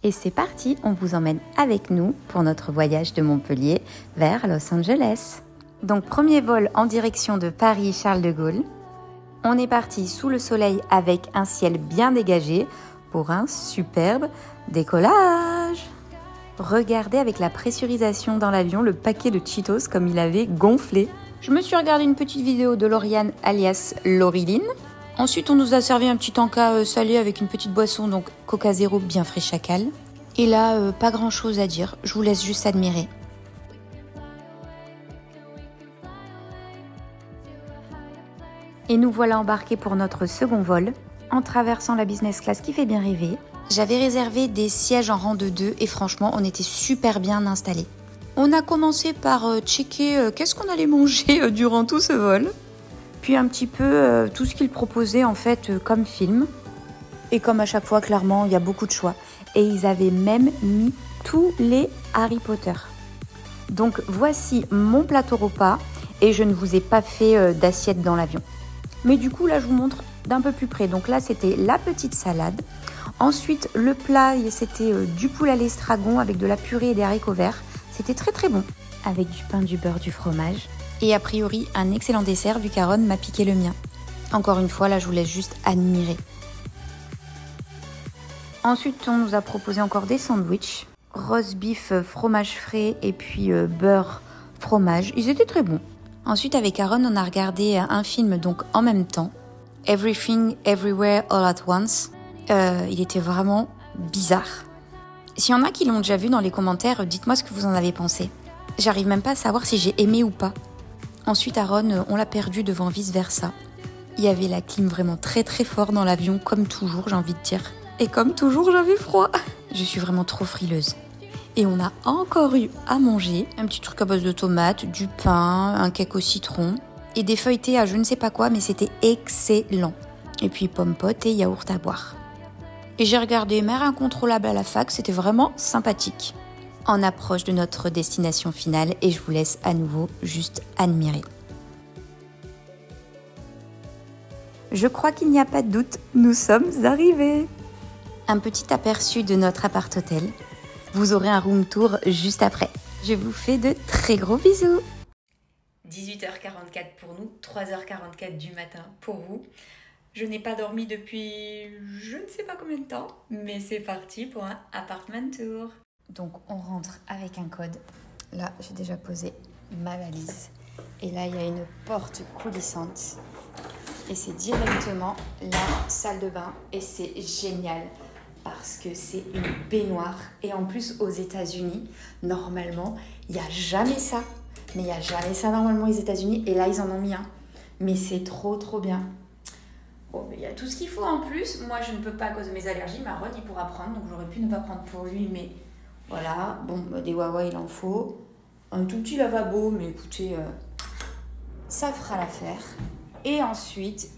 Et c'est parti, on vous emmène avec nous pour notre voyage de Montpellier vers Los Angeles. Donc premier vol en direction de Paris-Charles de Gaulle. On est parti sous le soleil avec un ciel bien dégagé pour un superbe décollage. Regardez avec la pressurisation dans l'avion le paquet de Cheetos comme il avait gonflé. Je me suis regardé une petite vidéo de Lauriane alias Lauriline. Ensuite, on nous a servi un petit tanka salé avec une petite boisson, donc Coca Zéro bien frais chacal. Et là, pas grand chose à dire, je vous laisse juste admirer. Et nous voilà embarqués pour notre second vol, en traversant la business class qui fait bien rêver. J'avais réservé des sièges en rang de 2 et franchement, on était super bien installés. On a commencé par checker qu'est-ce qu'on allait manger durant tout ce vol. Puis un petit peu tout ce qu'ils proposaient en fait comme film. Et comme à chaque fois, clairement, il y a beaucoup de choix. Et ils avaient même mis tous les Harry Potter. Donc voici mon plateau repas. Et je ne vous ai pas fait d'assiette dans l'avion. Mais du coup, là, je vous montre d'un peu plus près. Donc là, c'était la petite salade. Ensuite, le plat, c'était du poulet à l'estragon avec de la purée et des haricots verts. C'était très très bon. Avec du pain, du beurre, du fromage. Et a priori, un excellent dessert vu qu'Aaron m'a piqué le mien. Encore une fois, là, je vous laisse juste admirer. Ensuite, on nous a proposé encore des sandwichs. Roast beef, fromage frais et puis beurre, fromage. Ils étaient très bons. Ensuite, avec Aaron, on a regardé un film donc en même temps. Everything, Everywhere, All at Once. Il était vraiment bizarre. S'il y en a qui l'ont déjà vu dans les commentaires, dites-moi ce que vous en avez pensé. J'arrive même pas à savoir si j'ai aimé ou pas. Ensuite, Aaron, on l'a perdu devant Vice Versa. Il y avait la clim vraiment très très fort dans l'avion, comme toujours, j'ai envie de dire. Et comme toujours, j'avais froid. Je suis vraiment trop frileuse. Et on a encore eu à manger un petit truc à base de tomates, du pain, un cake au citron et des feuilletés à je ne sais pas quoi, mais c'était excellent. Et puis pommes potes et yaourt à boire. Et j'ai regardé Mère Incontrôlable à la fac, c'était vraiment sympathique. On approche de notre destination finale et je vous laisse à nouveau juste admirer. Je crois qu'il n'y a pas de doute, nous sommes arrivés. Un petit aperçu de notre appart-hôtel. Vous aurez un room tour juste après. Je vous fais de très gros bisous. 18h44 pour nous, 3h44 du matin pour vous. Je n'ai pas dormi depuis je ne sais pas combien de temps, mais c'est parti pour un apartment tour. Donc on rentre avec un code. Là, j'ai déjà posé ma valise. Et là, il y a une porte coulissante. Et c'est directement la salle de bain. Et c'est génial parce que c'est une baignoire. Et en plus, aux États-Unis, normalement, il n'y a jamais ça. Mais il n'y a jamais ça normalement aux États-Unis. Et là, ils en ont mis un. Mais c'est trop, trop bien. Bon, mais il y a tout ce qu'il faut en plus. Moi, je ne peux pas à cause de mes allergies. Marron, il pourra prendre. Donc, j'aurais pu ne pas prendre pour lui. Mais voilà. Bon, des Wawa, il en faut. Un tout petit lavabo. Mais écoutez, ça fera l'affaire. Et ensuite,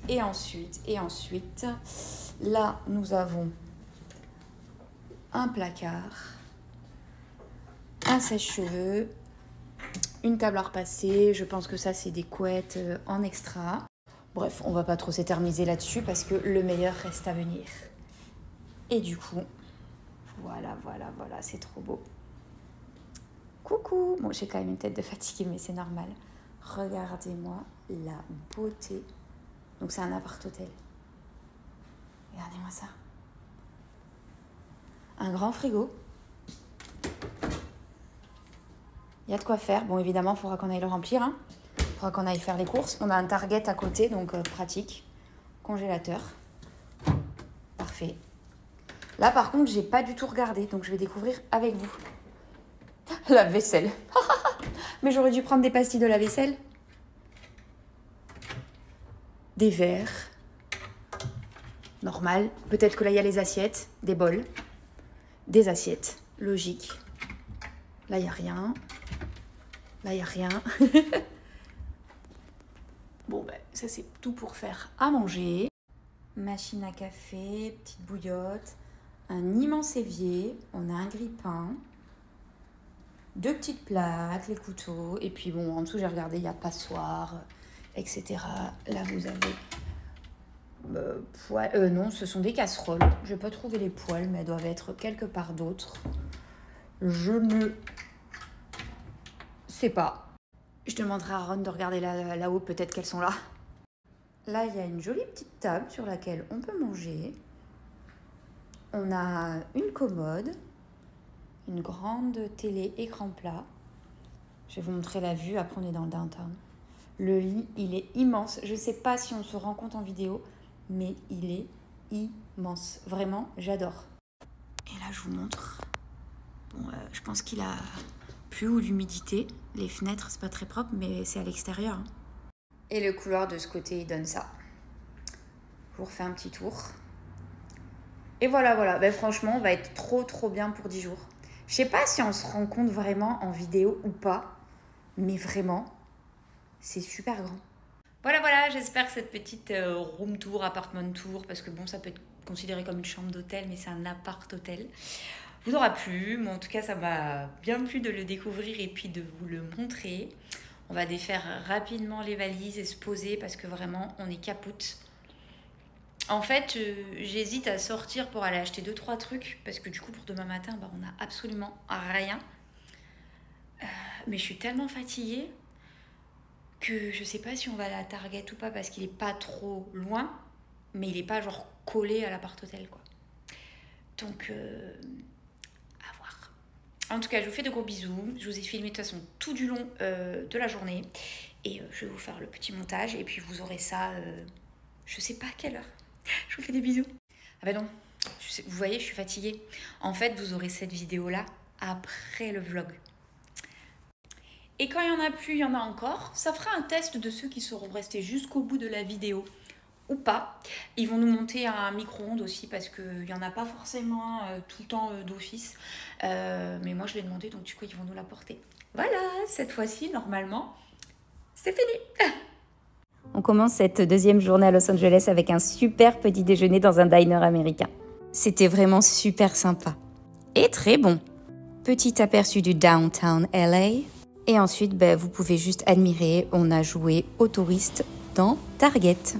là, nous avons un placard, un sèche-cheveux, une table à repasser. Je pense que ça, c'est des couettes en extra. Bref, on va pas trop s'éterniser là-dessus parce que le meilleur reste à venir. Et du coup, voilà, c'est trop beau. Coucou! Bon, j'ai quand même une tête de fatiguée, mais c'est normal. Regardez-moi la beauté. Donc, c'est un appart-hôtel. Regardez-moi ça. Un grand frigo. Il y a de quoi faire. Bon, évidemment, il faudra qu'on aille le remplir. Il faudra qu'on aille faire les courses. On a un Target à côté, donc pratique. Congélateur. Parfait. Là, par contre, j'ai pas du tout regardé, donc je vais découvrir avec vous. La vaisselle. Mais j'aurais dû prendre des pastilles de la vaisselle. Des verres. Normal. Peut-être que là, il y a les assiettes, des bols. Des assiettes. Logique. Là, il n'y a rien. Là, il n'y a rien. Bon, ben, ça, c'est tout pour faire à manger. Machine à café, petite bouillotte, un immense évier. On a un grille-pain. 2 petites plaques, les couteaux. Et puis, bon, en dessous, j'ai regardé, il y a passoire, etc. Là, vous avez Poêles, non, ce sont des casseroles. Je n'ai pas trouvé les poêles, mais elles doivent être quelque part d'autre. Je ne sais pas. Je demanderai à Aaron de regarder là-haut, peut-être qu'elles sont là. Là, il y a une jolie petite table sur laquelle on peut manger. On a une commode, une grande télé écran plat. Je vais vous montrer la vue, après on est dans le downtown. Le lit, il est immense. Je ne sais pas si on se rend compte en vidéo, mais il est immense. Vraiment, j'adore. Et là, je vous montre. Bon, je pense qu'il a plu ou l'humidité. Les fenêtres, c'est pas très propre, mais c'est à l'extérieur. Hein. Et le couloir de ce côté, il donne ça. Je vous refais un petit tour. Et voilà. Ben, franchement, on va être trop bien pour 10 jours. Je sais pas si on se rend compte vraiment en vidéo ou pas, mais vraiment, c'est super grand. Voilà, j'espère que cette petite room tour, appartement tour, parce que bon, ça peut être considéré comme une chambre d'hôtel, mais c'est un appart-hôtel, vous aura plu. Moi, en tout cas, ça m'a bien plu de le découvrir et puis de vous le montrer. On va défaire rapidement les valises et se poser parce que vraiment, on est capoute. En fait, j'hésite à sortir pour aller acheter 2-3 trucs parce que du coup, pour demain matin, on n'a absolument rien. Mais je suis tellement fatiguée que je sais pas si on va à la Target ou pas parce qu'il est pas trop loin, mais il est pas genre collé à l'appart-hôtel, quoi. Donc, à voir. En tout cas, je vous fais de gros bisous. Je vous ai filmé de toute façon tout du long de la journée. Et je vais vous faire le petit montage. Et puis, vous aurez ça, je sais pas à quelle heure. Je vous fais des bisous. Ah ben non, vous voyez, je suis fatiguée. En fait, vous aurez cette vidéo-là après le vlog. Et quand il n'y en a plus, il y en a encore. Ça fera un test de ceux qui seront restés jusqu'au bout de la vidéo ou pas. Ils vont nous monter un micro-ondes aussi parce qu'il n'y en a pas forcément tout le temps d'office. Mais moi, je l'ai demandé, donc du coup, ils vont nous l'apporter. Voilà, cette fois-ci, normalement, c'est fini. On commence cette deuxième journée à Los Angeles avec un super petit déjeuner dans un diner américain. C'était vraiment super sympa. Et très bon. Petit aperçu du downtown LA. Et ensuite, vous pouvez juste admirer, on a joué aux touristes dans Target.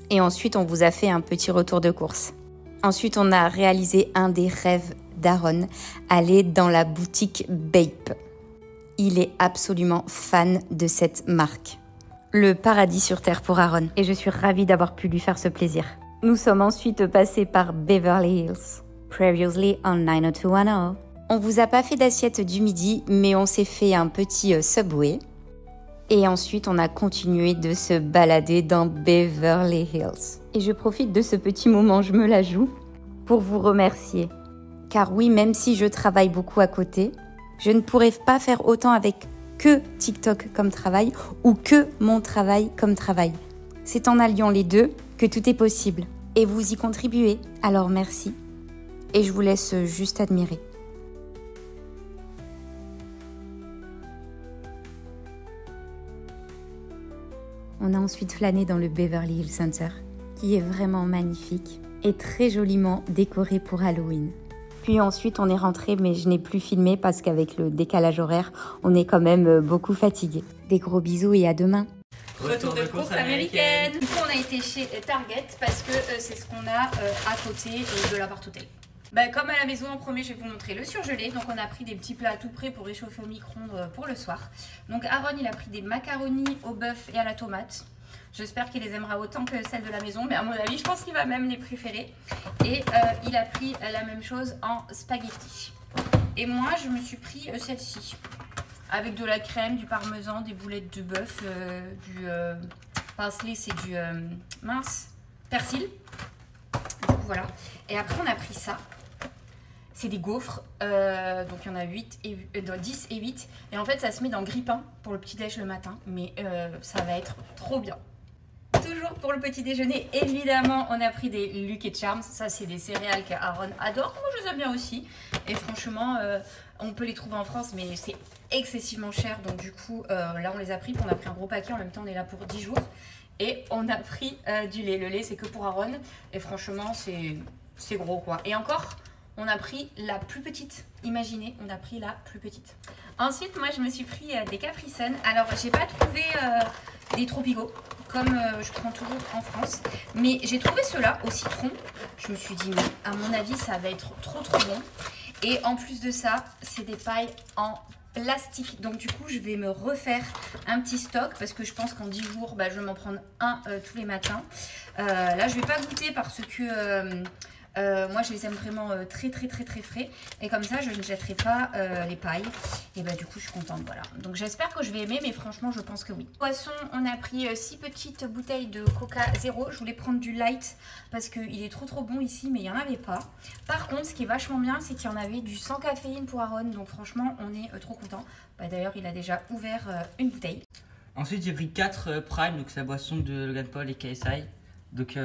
Et ensuite, on vous a fait un petit retour de course. Ensuite, on a réalisé un des rêves d'Aaron, aller dans la boutique Bape. Il est absolument fan de cette marque. Le paradis sur terre pour Aaron. Et je suis ravie d'avoir pu lui faire ce plaisir. Nous sommes ensuite passés par Beverly Hills. Previously on 90210. On vous a pas fait d'assiette du midi, mais on s'est fait un petit Subway. Et ensuite, on a continué de se balader dans Beverly Hills. Et je profite de ce petit moment, je me la joue, pour vous remercier. Car oui, même si je travaille beaucoup à côté, je ne pourrais pas faire autant avec que TikTok comme travail ou que mon travail comme travail. C'est en alliant les deux que tout est possible. Et vous y contribuez, alors merci. Et je vous laisse juste admirer. On a ensuite flâné dans le Beverly Hills Center, qui est vraiment magnifique et très joliment décoré pour Halloween. Puis ensuite, on est rentré, mais je n'ai plus filmé parce qu'avec le décalage horaire, on est quand même beaucoup fatigué. Des gros bisous et à demain. Retour de course américaine. Du coup, on a été chez Target parce que c'est ce qu'on a à côté de l'appart-hôtel. Comme à la maison, en premier, je vais vous montrer le surgelé. Donc, on a pris des petits plats tout prêts pour réchauffer au micro-ondes pour le soir. Donc, Aaron, il a pris des macaronis au bœuf et à la tomate. J'espère qu'il les aimera autant que celles de la maison, mais à mon avis, je pense qu'il va même les préférer. Et il a pris la même chose en spaghetti. Et moi, je me suis pris celle-ci, avec de la crème, du parmesan, des boulettes de bœuf, du parsley, c'est du persil. Du coup, voilà. Et après, on a pris ça. C'est des gaufres, donc il y en a 10 et 8. Et en fait, ça se met dans le grille-pain pour le petit-déj le matin. Mais ça va être trop bien. Toujours pour le petit déjeuner, évidemment, on a pris des Lucky Charms. Ça, c'est des céréales qu'Aaron adore. Moi, je les aime bien aussi. Et franchement, on peut les trouver en France, mais c'est excessivement cher. Donc du coup, là, on les a pris. On a pris un gros paquet. En même temps, on est là pour 10 jours. Et on a pris du lait. Le lait, c'est que pour Aaron. Et franchement, c'est gros, quoi. Et encore, on a pris la plus petite. Imaginez, on a pris la plus petite. Ensuite, moi, je me suis pris des Capri Sun. Alors, j'ai pas trouvé des Tropico. comme je prends toujours en France. Mais j'ai trouvé ceux-là au citron. Je me suis dit, mais à mon avis, ça va être trop bon. Et en plus de ça, c'est des pailles en plastique. Donc du coup, je vais me refaire un petit stock parce que je pense qu'en 10 jours, bah, je vais m'en prendre un tous les matins. Là, je vais pas goûter parce que moi, je les aime vraiment très frais. Et comme ça, je ne jetterai pas les pailles. Et bah du coup, je suis contente, voilà. Donc j'espère que je vais aimer, mais franchement, je pense que oui. Poisson, on a pris 6 petites bouteilles de Coca Zéro. Je voulais prendre du light parce qu'il est trop bon ici, mais il n'y en avait pas. Par contre, ce qui est vachement bien, c'est qu'il y en avait du sans caféine pour Aaron. Donc franchement, on est trop content. Bah, d'ailleurs, il a déjà ouvert une bouteille. Ensuite, j'ai pris 4 Prime, donc c'est la boisson de Logan Paul et KSI. Donc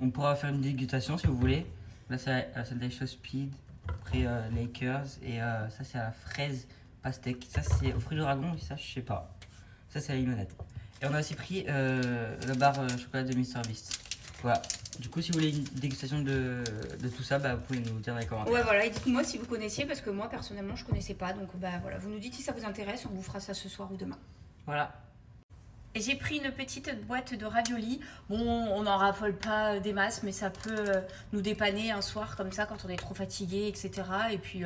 on pourra faire une dégustation si vous voulez. Là, c'est la Sunday Show Speed, après Lakers, et ça, c'est la fraise pastèque. Ça, c'est au fruit de dragon, et ça, je sais pas. Ça, c'est la limonade. Et on a aussi pris la barre chocolat de MrBeast. Voilà. Du coup, si vous voulez une dégustation de tout ça, bah, vous pouvez nous dire dans les commentaires. Ouais, voilà, et dites-moi si vous connaissiez, parce que moi, personnellement, je connaissais pas. Donc, bah voilà, vous nous dites si ça vous intéresse, on vous fera ça ce soir ou demain. Voilà. J'ai pris une petite boîte de raviolis. Bon, on n'en raffole pas des masses, mais ça peut nous dépanner un soir comme ça quand on est trop fatigué, etc. Et puis,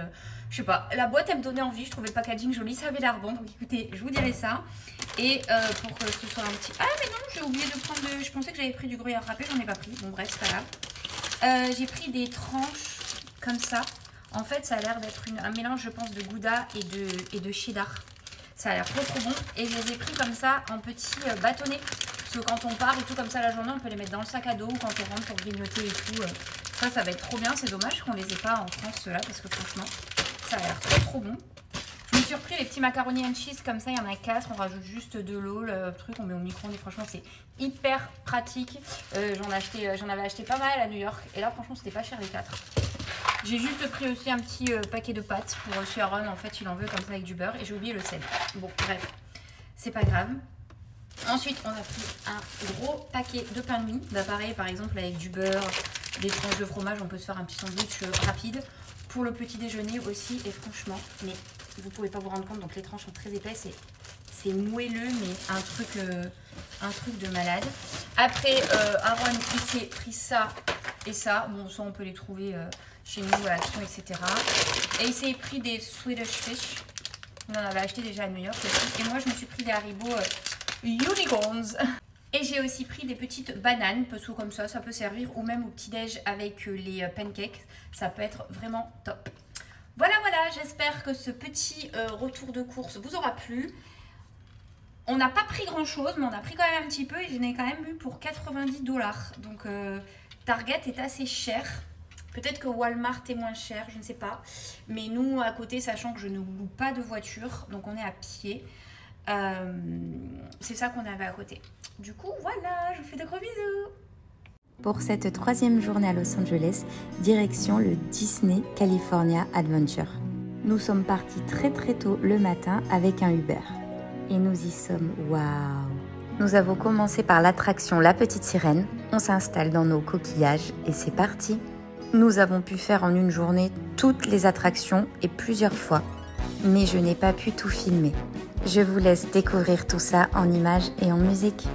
je sais pas, la boîte elle me donnait envie. Je trouvais le packaging joli, ça avait l'air bon. Donc écoutez, je vous dirai ça. Et pour que ce soit un petit... Ah mais non, j'ai oublié de prendre... Je pensais que j'avais pris du gruyère râpé, j'en ai pas pris. Bon bref, c'est pas grave. J'ai pris des tranches comme ça. En fait, ça a l'air d'être un mélange, je pense, de gouda et de cheddar. Ça a l'air trop bon et je les ai pris comme ça en petits bâtonnets. Parce que quand on part et tout comme ça la journée, on peut les mettre dans le sac à dos ou quand on rentre pour grignoter et tout. Ça va être trop bien. C'est dommage qu'on les ait pas en France ceux-là parce que franchement, ça a l'air trop bon. Je me suis repris les petits macaroni and cheese comme ça, il y en a 4. On rajoute juste de l'eau, le truc, on met au micro-ondes et franchement c'est hyper pratique. J'en avais acheté pas mal à New York et là franchement c'était pas cher les 4. J'ai juste pris aussi un petit paquet de pâtes pour chez Aaron. En fait, il en veut comme ça avec du beurre. Et j'ai oublié le sel. Bon, bref, c'est pas grave. Ensuite, on a pris un gros paquet de pain de mie. Bah, pareil, par exemple, avec du beurre, des tranches de fromage, on peut se faire un petit sandwich rapide. Pour le petit déjeuner aussi. Et franchement, mais vous pouvez pas vous rendre compte. Donc, les tranches sont très épaisses et c'est moelleux, mais un truc de malade. Après, Aaron, il s'est pris ça et ça. Bon, ça, on peut les trouver... chez nous à Action, etc. Et il s'est pris des Swedish Fish. On en avait acheté déjà à New York aussi. Et moi, je me suis pris des Haribo Unicorns. Et j'ai aussi pris des petites bananes, parce que comme ça peut servir. Ou même au petit-déj avec les pancakes. Ça peut être vraiment top. Voilà, j'espère que ce petit retour de course vous aura plu. On n'a pas pris grand-chose, mais on a pris quand même un petit peu. Et j'en ai quand même eu pour 90 $. Donc, Target est assez cher. Peut-être que Walmart est moins cher, je ne sais pas. Mais nous, à côté, sachant que je ne loue pas de voiture, donc on est à pied, c'est ça qu'on avait à côté. Du coup, voilà, je vous fais de gros bisous. Pour cette 3e journée à Los Angeles, direction le Disney California Adventure. Nous sommes partis très tôt le matin avec un Uber. Et nous y sommes, waouh! Nous avons commencé par l'attraction La Petite Sirène. On s'installe dans nos coquillages et c'est parti! Nous avons pu faire en une journée toutes les attractions et plusieurs fois, mais je n'ai pas pu tout filmer. Je vous laisse découvrir tout ça en images et en musique.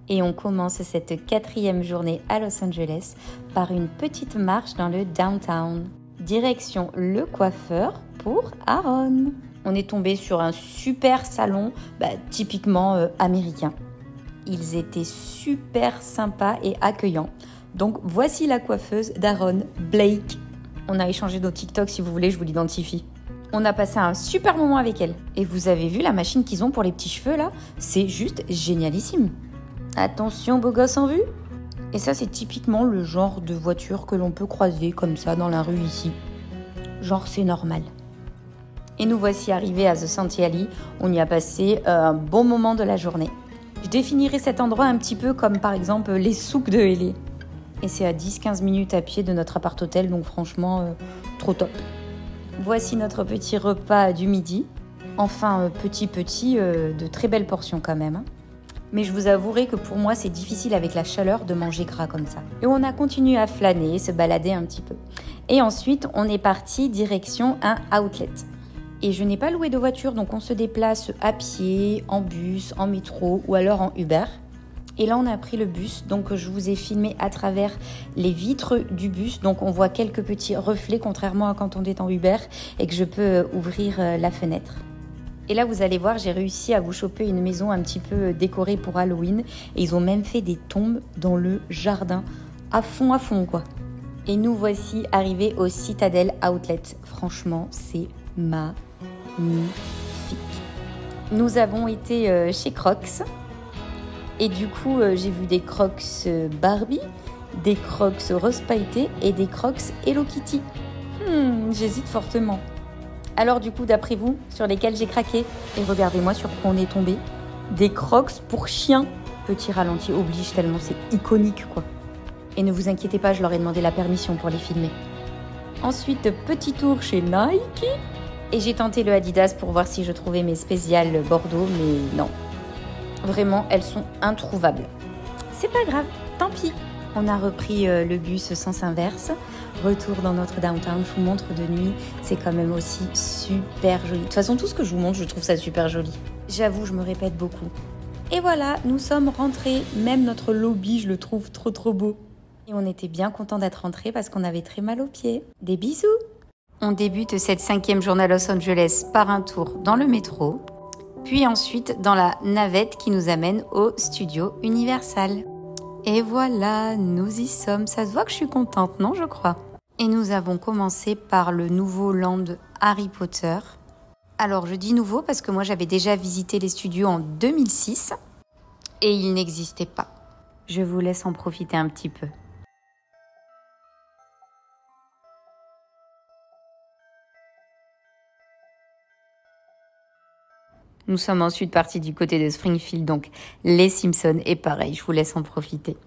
Et on commence cette 4e journée à Los Angeles par une petite marche dans le downtown. Direction le coiffeur pour Aaron. On est tombé sur un super salon, typiquement américain. Ils étaient super sympas et accueillants. Donc voici la coiffeuse d'Aaron, Blake. On a échangé nos TikTok, si vous voulez, je vous l'identifie. On a passé un super moment avec elle. Et vous avez vu la machine qu'ils ont pour les petits cheveux là? C'est juste génialissime. Attention, beau gosse en vue. Et ça, c'est typiquement le genre de voiture que l'on peut croiser comme ça dans la rue ici. Genre, c'est normal. Et nous voici arrivés à The Santiali. On y a passé un bon moment de la journée. Je définirais cet endroit un petit peu comme par exemple les souks de L.A. Et c'est à 10-15 minutes à pied de notre appart-hôtel, donc franchement, trop top. Voici notre petit repas du midi. Enfin, petit, de très belles portions quand même. Mais je vous avouerai que pour moi, c'est difficile avec la chaleur de manger gras comme ça. Et on a continué à flâner, se balader un petit peu. Et ensuite, on est parti direction un outlet. Et je n'ai pas loué de voiture, donc on se déplace à pied, en bus, en métro ou alors en Uber. Et là, on a pris le bus, donc je vous ai filmé à travers les vitres du bus. Donc on voit quelques petits reflets, contrairement à quand on est en Uber et que je peux ouvrir la fenêtre. Et là, vous allez voir, j'ai réussi à vous choper une maison un petit peu décorée pour Halloween. Et ils ont même fait des tombes dans le jardin, à fond quoi. Et nous voici arrivés au Citadel Outlet. Franchement, c'est magnifique. Nous avons été chez Crocs. Et du coup, j'ai vu des Crocs Barbie, des Crocs rose pailleté et des Crocs Hello Kitty. J'hésite fortement. Alors du coup, d'après vous, sur lesquels j'ai craqué? Et regardez-moi sur quoi on est tombé. Des Crocs pour chiens. Petit ralenti oblige tellement c'est iconique quoi. Et ne vous inquiétez pas, je leur ai demandé la permission pour les filmer. Ensuite, petit tour chez Nike. Et j'ai tenté le Adidas pour voir si je trouvais mes spéciales Bordeaux, mais non. Vraiment, elles sont introuvables. C'est pas grave, tant pis. On a repris le bus sens inverse. Retour dans notre downtown. Je vous montre de nuit. C'est quand même aussi super joli. De toute façon, tout ce que je vous montre, je trouve ça super joli. J'avoue, je me répète beaucoup. Et voilà, nous sommes rentrés. Même notre lobby, je le trouve trop beau. Et on était bien contents d'être rentrés parce qu'on avait très mal aux pieds. Des bisous! On débute cette 5e journée à Los Angeles par un tour dans le métro. Puis ensuite dans la navette qui nous amène au studio Universal. Et voilà, nous y sommes. Ça se voit que je suis contente, non, je crois. Et nous avons commencé par le nouveau land Harry Potter. Alors, je dis nouveau parce que moi, j'avais déjà visité les studios en 2006 et il n'existait pas. Je vous laisse en profiter un petit peu. Nous sommes ensuite partis du côté de Springfield, donc les Simpsons, et pareil, je vous laisse en profiter.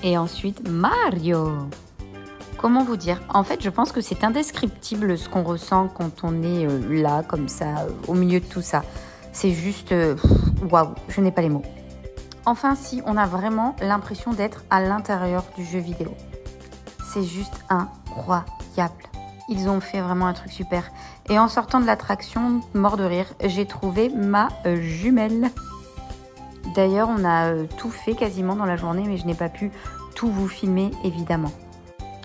Et ensuite, Mario. Comment vous dire? En fait, je pense que c'est indescriptible ce qu'on ressent quand on est là, comme ça, au milieu de tout ça. C'est juste, waouh, je n'ai pas les mots. Enfin, si, on a vraiment l'impression d'être à l'intérieur du jeu vidéo. C'est juste incroyable. Ils ont fait vraiment un truc super. Et en sortant de l'attraction, mort de rire, j'ai trouvé ma jumelle. D'ailleurs, on a tout fait quasiment dans la journée, mais je n'ai pas pu tout vous filmer, évidemment.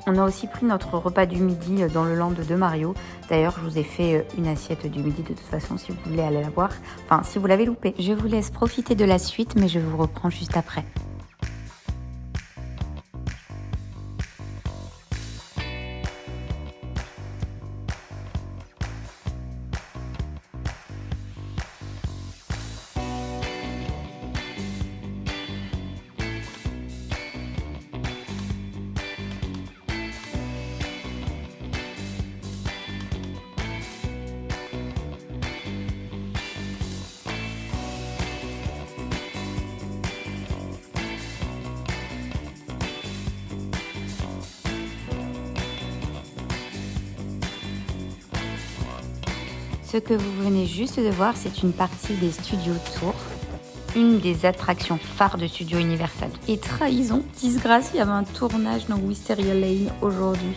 On a aussi pris notre repas du midi dans le land de Mario. D'ailleurs, je vous ai fait une assiette du midi de toute façon, si vous voulez aller la voir. Enfin, si vous l'avez loupé. Je vous laisse profiter de la suite, mais je vous reprends juste après. Ce que vous venez juste de voir, c'est une partie des Studio Tours, une des attractions phares de Studio Universal. Et trahison, disgrâce, il y avait un tournage dans Wisteria Lane aujourd'hui.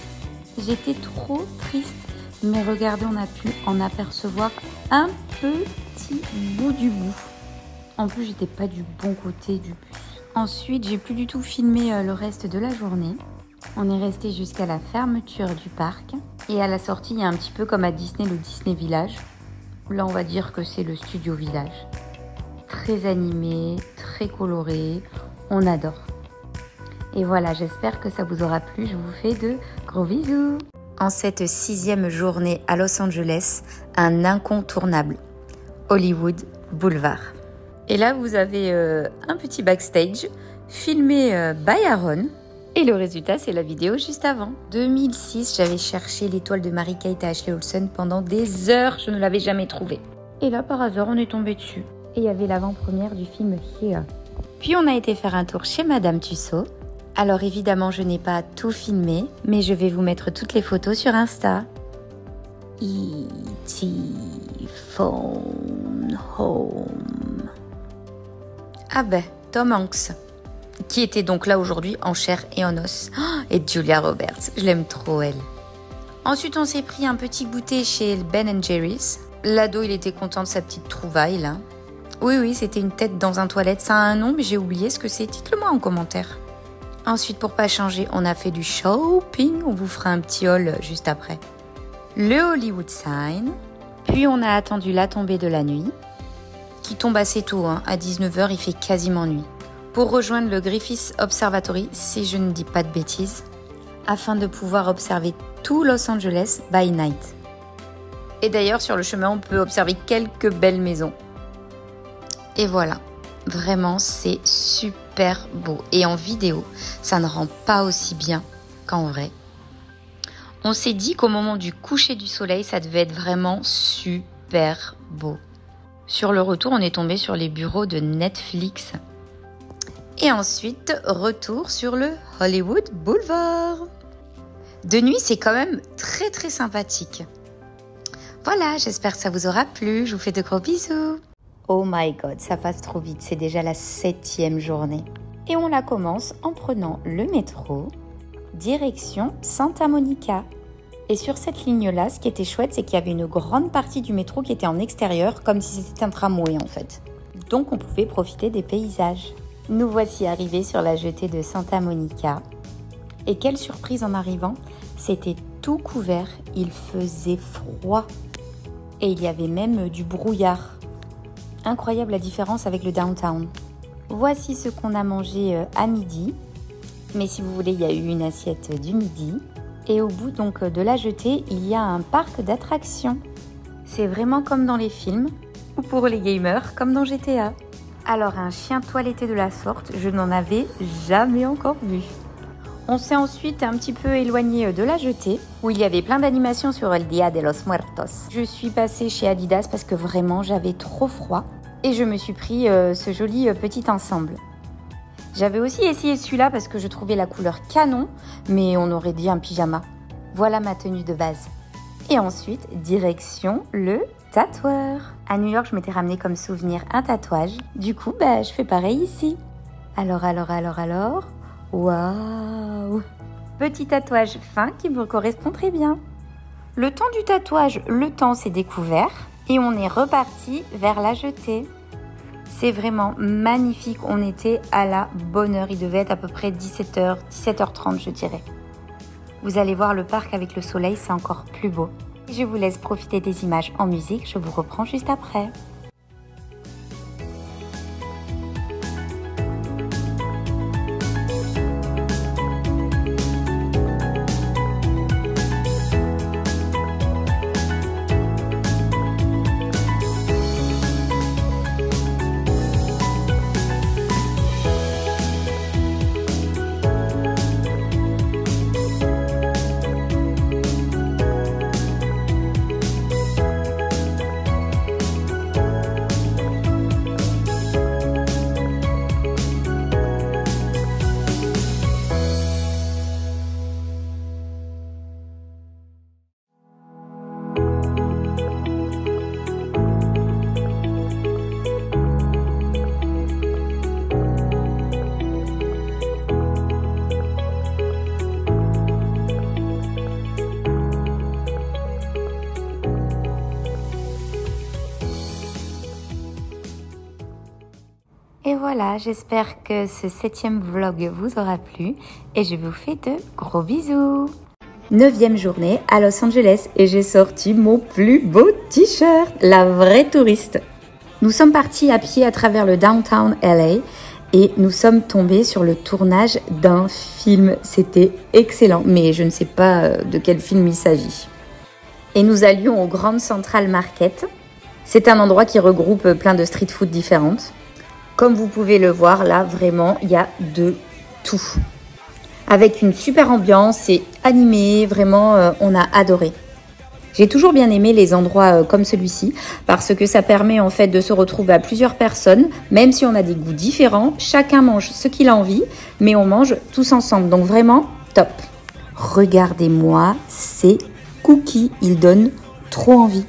J'étais trop triste Mais regardez, on a pu en apercevoir un petit bout du bout. En plus, j'étais pas du bon côté du bus. Ensuite, j'ai plus du tout filmé le reste de la journée. On est resté jusqu'à la fermeture du parc. Et à la sortie, il y a un petit peu comme à Disney, le Disney Village. Là, on va dire que c'est le Studio Village. Très animé, très coloré. On adore. Et voilà, j'espère que ça vous aura plu. Je vous fais de gros bisous. En cette 6e journée à Los Angeles, un incontournable, Hollywood Boulevard. Et là, vous avez un petit backstage filmé by Aaron. Et le résultat, c'est la vidéo juste avant. 2006, j'avais cherché l'étoile de Mary-Kate et Ashley Olsen pendant des heures. Je ne l'avais jamais trouvée. Et là, par hasard, on est tombé dessus. Et il y avait l'avant-première du film Here. Puis on a été faire un tour chez Madame Tussaud. Alors évidemment, je n'ai pas tout filmé, mais je vais vous mettre toutes les photos sur Insta. E.T. Phone Home. Ah ben, Tom Hanks, qui était donc là aujourd'hui en chair et en os. Et Julia Roberts, je l'aime trop elle. Ensuite, on s'est pris un petit goûter chez Ben & Jerry's. L'ado, il était content de sa petite trouvaille là. Oui, c'était une tête dans un toilette. Ça a un nom, mais j'ai oublié ce que c'est. Dites-le moi en commentaire. Ensuite, pour pas changer, on a fait du shopping. On vous fera un petit haul juste après. Le Hollywood Sign. Puis on a attendu la tombée de la nuit, qui tombe assez tôt, hein. À 19h, il fait quasiment nuit. Pour rejoindre le Griffith Observatory, si je ne dis pas de bêtises, afin de pouvoir observer tout Los Angeles by night. Et d'ailleurs, sur le chemin, on peut observer quelques belles maisons. Et voilà, vraiment, c'est super beau. Et en vidéo, ça ne rend pas aussi bien qu'en vrai. On s'est dit qu'au moment du coucher du soleil, ça devait être vraiment super beau. Sur le retour, on est tombé sur les bureaux de Netflix. Et ensuite, retour sur le Hollywood Boulevard. De nuit, c'est quand même très très sympathique. Voilà, j'espère que ça vous aura plu. Je vous fais de gros bisous. Oh my god, ça passe trop vite. C'est déjà la 7e journée. Et on la commence en prenant le métro, direction Santa Monica. Et sur cette ligne-là, ce qui était chouette, c'est qu'il y avait une grande partie du métro qui était en extérieur, comme si c'était un tramway en fait. Donc on pouvait profiter des paysages. Nous voici arrivés sur la jetée de Santa Monica. Et quelle surprise en arrivant, c'était tout couvert, il faisait froid. Et il y avait même du brouillard. Incroyable la différence avec le downtown. Voici ce qu'on a mangé à midi. Mais si vous voulez, il y a eu une assiette du midi. Et au bout donc de la jetée, il y a un parc d'attractions. C'est vraiment comme dans les films, ou pour les gamers, comme dans GTA. Alors un chien toiletté de la sorte, je n'en avais jamais encore vu. On s'est ensuite un petit peu éloigné de la jetée, où il y avait plein d'animations sur El Día de los Muertos. Je suis passée chez Adidas parce que vraiment j'avais trop froid, et je me suis pris ce joli petit ensemble. J'avais aussi essayé celui-là parce que je trouvais la couleur canon, mais on aurait dit un pyjama. Voilà ma tenue de base. Et ensuite, direction le tatoueur. À New York, je m'étais ramené comme souvenir un tatouage. Du coup, je fais pareil ici. Alors. Waouh! Petit tatouage fin qui me correspond très bien. Le temps du tatouage, le temps s'est découvert et on est reparti vers la jetée. C'est vraiment magnifique. On était à la bonne heure. Il devait être à peu près 17h, 17h30 je dirais. Vous allez voir le parc avec le soleil, c'est encore plus beau. Je vous laisse profiter des images en musique. Je vous reprends juste après. voilà, j'espère que ce 7e vlog vous aura plu et je vous fais de gros bisous. 9e journée à Los Angeles et j'ai sorti mon plus beau t-shirt, la vraie touriste. Nous sommes partis à pied à travers le downtown LA et nous sommes tombés sur le tournage d'un film. C'était excellent, mais je ne sais pas de quel film il s'agit. Et nous allions au Grand Central Market. C'est un endroit qui regroupe plein de street food différentes. Comme vous pouvez le voir, là, vraiment, il y a de tout. Avec une super ambiance et animé, vraiment, on a adoré. J'ai toujours bien aimé les endroits comme celui-ci parce que ça permet en fait de se retrouver à plusieurs personnes, même si on a des goûts différents. Chacun mange ce qu'il a envie, mais on mange tous ensemble. Donc vraiment, top. Regardez-moi ces cookies, ils donnent trop envie.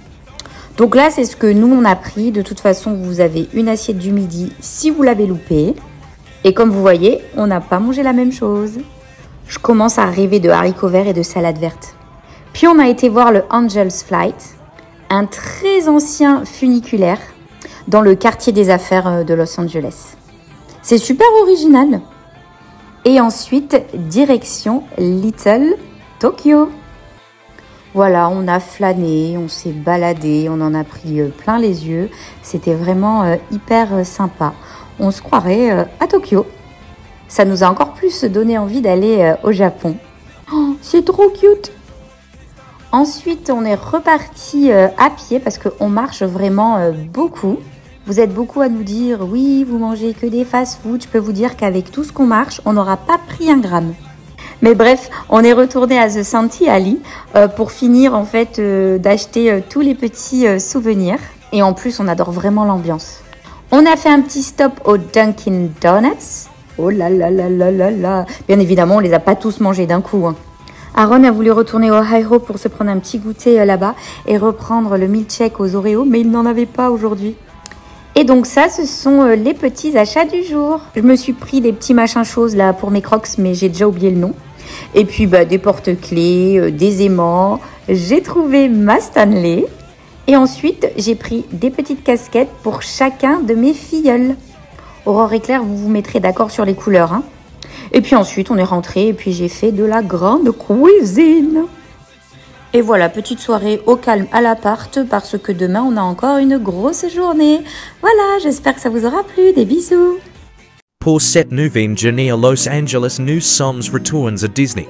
Donc là, c'est ce que nous, on a pris. De toute façon, vous avez une assiette du midi si vous l'avez loupé. Et comme vous voyez, on n'a pas mangé la même chose. Je commence à rêver de haricots verts et de salade verte. Puis on a été voir le Angel's Flight, un très ancien funiculaire dans le quartier des affaires de Los Angeles. C'est super original. Et ensuite, direction Little Tokyo. Voilà, on a flâné, on s'est baladé, on en a pris plein les yeux. C'était vraiment hyper sympa. On se croirait à Tokyo. Ça nous a encore plus donné envie d'aller au Japon. Oh, c'est trop cute! Ensuite, on est reparti à pied parce qu'on marche vraiment beaucoup. Vous êtes beaucoup à nous dire, oui, vous mangez que des fast-food. Je peux vous dire qu'avec tout ce qu'on marche, on n'aura pas pris un gramme. Mais bref, on est retourné à The Santee Alley pour finir en fait d'acheter tous les petits souvenirs. Et en plus, on adore vraiment l'ambiance. On a fait un petit stop au Dunkin' Donuts. Oh là là là là là là. Bien évidemment, on les a pas tous mangés d'un coup. Hein. Aaron a voulu retourner au Hi Ho pour se prendre un petit goûter là-bas et reprendre le milkshake aux Oreos, mais il n'en avait pas aujourd'hui. Et donc ça, ce sont les petits achats du jour. Je me suis pris des petits machins choses là pour mes crocs, mais j'ai déjà oublié le nom. Et puis des porte-clés, des aimants. J'ai trouvé ma Stanley. Et ensuite, j'ai pris des petites casquettes pour chacun de mes filleuls. Aurore et Claire, vous vous mettrez d'accord sur les couleurs. Hein. Et puis ensuite, on est rentré et puis j'ai fait de la grande cuisine. Et voilà, petite soirée au calme à l'appart parce que demain, on a encore une grosse journée. Voilà, j'espère que ça vous aura plu. Des bisous. Pour cette nouvelle journée à Los Angeles, nous sommes retournés à Disney.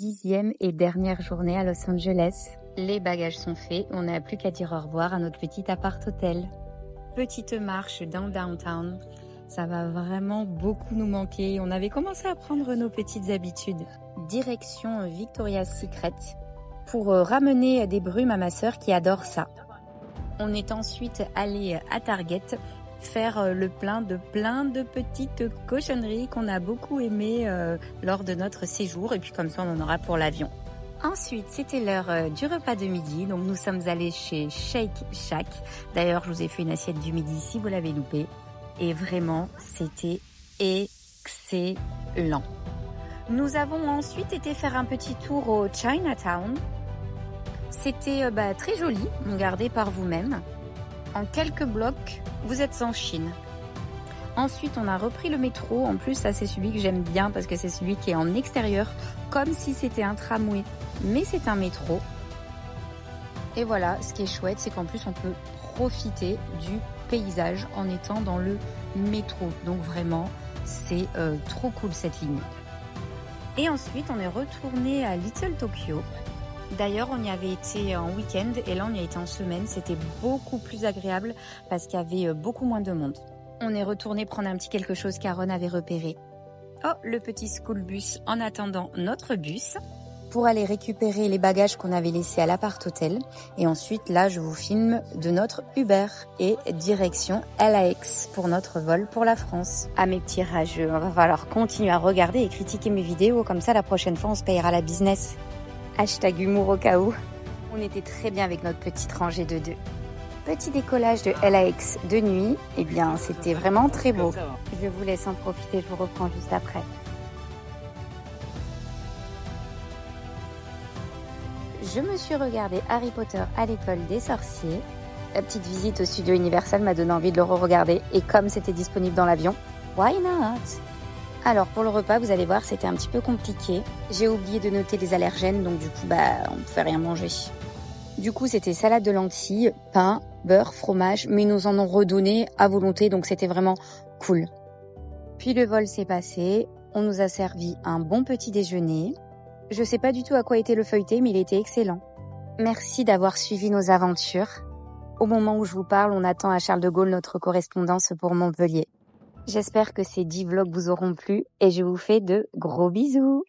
10e et dernière journée à Los Angeles. Les bagages sont faits, on n'a plus qu'à dire au revoir à notre petit appart-hôtel. Petite marche dans downtown, ça va vraiment beaucoup nous manquer. On avait commencé à prendre nos petites habitudes. Direction Victoria's Secret pour ramener des brumes à ma sœur qui adore ça. On est ensuite allé à Target faire le plein de petites cochonneries qu'on a beaucoup aimées lors de notre séjour et puis comme ça on en aura pour l'avion. Ensuite, c'était l'heure du repas de midi, donc nous sommes allés chez Shake Shack. D'ailleurs, je vous ai fait une assiette du midi si vous l'avez loupé. Et vraiment, c'était excellent. Nous avons ensuite été faire un petit tour au Chinatown. C'était très joli, regardez par vous-même. En quelques blocs, vous êtes en Chine. Ensuite, on a repris le métro. En plus, ça, c'est celui que j'aime bien parce que c'est celui qui est en extérieur, comme si c'était un tramway, mais c'est un métro. Et voilà, ce qui est chouette, c'est qu'en plus, on peut profiter du paysage en étant dans le métro. Donc vraiment, c'est trop cool cette ligne. Et ensuite, on est retourné à Little Tokyo. D'ailleurs, on y avait été en week-end et là, on y a été en semaine. C'était beaucoup plus agréable parce qu'il y avait beaucoup moins de monde. On est retourné prendre un petit quelque chose qu'Aaron avait repéré. Oh, le petit school bus en attendant notre bus pour aller récupérer les bagages qu'on avait laissés à l'appart-hôtel. Et ensuite, là, je vous filme de notre Uber et direction LAX pour notre vol pour la France. À mes petits rageux, on va falloir continuer à regarder et critiquer mes vidéos. Comme ça, la prochaine fois, on se payera la business. Hashtag humour au cas où. On était très bien avec notre petite rangée de 2. Petit décollage de LAX de nuit, eh bien c'était vraiment très beau. Je vous laisse en profiter, je vous reprends juste après. Je me suis regardé Harry Potter à l'école des sorciers. La petite visite au studio Universal m'a donné envie de le re-regarder et comme c'était disponible dans l'avion, why not? Alors pour le repas, vous allez voir, c'était un petit peu compliqué. J'ai oublié de noter les allergènes, donc du coup, on ne pouvait rien manger. Du coup, c'était salade de lentilles, pain, beurre, fromage, mais ils nous en ont redonné à volonté, donc c'était vraiment cool. Puis le vol s'est passé, on nous a servi un bon petit déjeuner. Je sais pas du tout à quoi était le feuilleté, mais il était excellent. Merci d'avoir suivi nos aventures. Au moment où je vous parle, on attend à Charles de Gaulle notre correspondance pour Montpellier. J'espère que ces 10 vlogs vous auront plu et je vous fais de gros bisous.